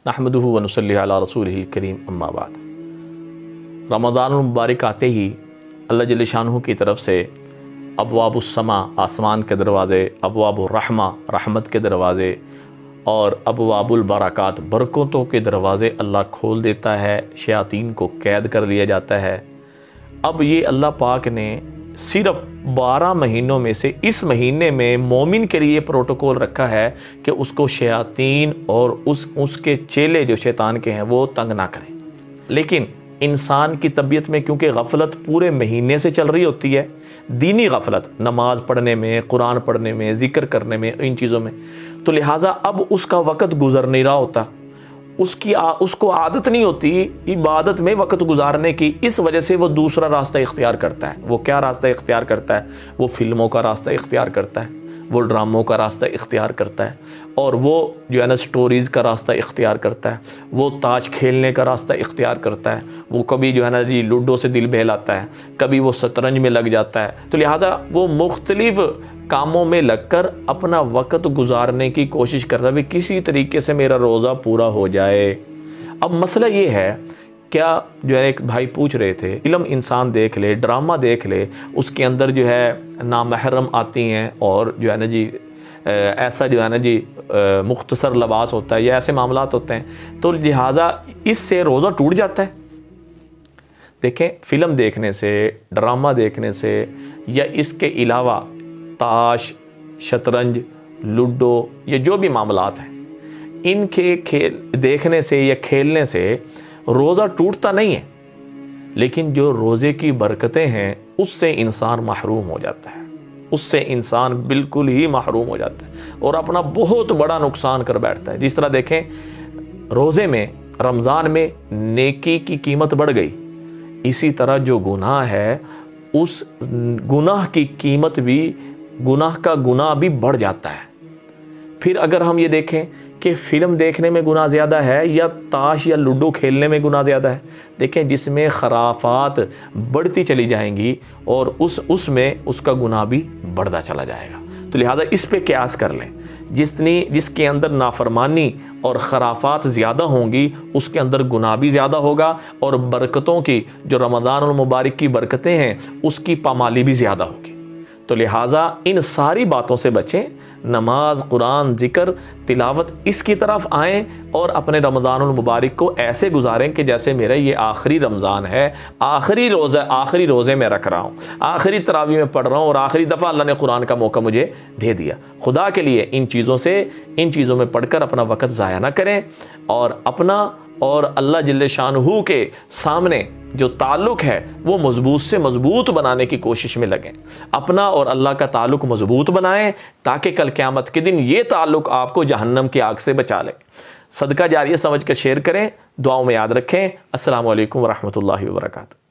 नहमदुहु व नुसल्ली अला रसूलिहिल करीम अम्मा बाद। रमज़ानुल मुबारक आते ही अल्लाह जल्ल शानहू की तरफ से अबवाबुस्समा आसमान के दरवाज़े, अबवाबुर रहमा रहमत के दरवाज़े और अबवाबुल बरक़ात बरकतों के दरवाज़े अल्लाह खोल देता है। शयातीन को कैद कर लिया जाता है। अब ये अल्लाह पाक ने सिर्फ 12 महीनों में से इस महीने में मोमिन के लिए प्रोटोकॉल रखा है कि उसको शयातीन और उसके चेले जो शैतान के हैं वो तंग ना करें। लेकिन इंसान की तबीयत में क्योंकि गफलत पूरे महीने से चल रही होती है, दीनी गफलत, नमाज पढ़ने में, कुरान पढ़ने में, ज़िक्र करने में, इन चीज़ों में, तो लिहाजा अब उसका वक़्त गुजर नहीं रहा होता, उसको आदत नहीं होती इबादत में वक़्त गुजारने की। इस वजह से वो दूसरा रास्ता इख्तियार करता है। वो क्या रास्ता इख्तियार करता है? वो फिल्मों का रास्ता इख्तियार करता है, वो ड्रामों का रास्ता इख्तियार करता है, और वो जो है ना स्टोरीज़ का रास्ता इख्तियार करता है, वो ताश खेलने का रास्ता इख्तियार करता है। वो कभी जो है ना जी लूडो से दिल बहलाता है, कभी वो शतरंज में लग जाता है। तो लिहाजा वो मुख्तलिफ़ कामों में लगकर अपना वक़्त गुजारने की कोशिश करता है, किसी तरीके से मेरा रोज़ा पूरा हो जाए। अब मसला ये है, क्या जो है एक भाई पूछ रहे थे, फिल्म इंसान देख ले, ड्रामा देख ले, उसके अंदर जो है नामहरम आती हैं और जो है ना जी ऐसा जो है ना जी मुख्तसर लिबास होता है या ऐसे मामलात होते हैं, तो लिहाजा इससे रोज़ा टूट जाता है। देखें, फ़िल्म देखने से, ड्रामा देखने से या इसके अलावा ताश, शतरंज, लूडो, ये जो भी मामलात हैं, इनके खेल देखने से या खेलने से रोज़ा टूटता नहीं है, लेकिन जो रोज़े की बरकतें हैं उससे इंसान महरूम हो जाता है, उससे इंसान बिल्कुल ही महरूम हो जाता है और अपना बहुत बड़ा नुकसान कर बैठता है। जिस तरह देखें, रोज़े में, रमज़ान में नेकी की कीमत बढ़ गई, इसी तरह जो गुनाह है उस गुनाह की कीमत भी, गुनाह का गुनाह भी बढ़ जाता है। फिर अगर हम ये देखें कि फ़िल्म देखने में गुनाह ज़्यादा है या ताश या लूडो खेलने में गुनाह ज़्यादा है, देखें जिसमें खराफात बढ़ती चली जाएंगी और उसमें उसका गुनाह भी बढ़ता चला जाएगा। तो लिहाजा इस पे क़यास कर लें, जिसके अंदर नाफरमानी और खराफात ज़्यादा होंगी उसके अंदर गुनाह भी ज़्यादा होगा और बरकतों की, जो रमज़ानुल मुबारक की बरकतें हैं, उसकी पामाली भी ज़्यादा होगी। तो लिहाजा इन सारी बातों से बचें, नमाज, कुरान, ज़िक्र, तिलावत, इसकी तरफ आएँ और अपने रमज़ानुल मुबारक को ऐसे गुजारें कि जैसे मेरा ये आखिरी रमज़ान है, आखिरी रोज़े में रख रहा हूँ, आखिरी तरावी में पढ़ रहा हूँ और आखिरी दफ़ा अल्लाह ने कुरान का मौका मुझे दे दिया। खुदा के लिए इन चीज़ों में पढ़कर अपना वक़्त ज़ाया ना करें और अपना और अल्लाह जल्ल शानहू के सामने जो ताल्लुक़ है वो मज़बूत से मज़बूत बनाने की कोशिश में लगें। अपना और अल्लाह का ताल्लुक़ मज़बूत बनाएं ताकि कल क़यामत के दिन ये ताल्लुक़ आपको जहन्नम की आग से बचा ले। सदका जारिया समझ कर शेयर करें, दुआओं में याद रखें। अस्सलामु अलैकुम व रहमतुल्लाहि व बरकातुहू।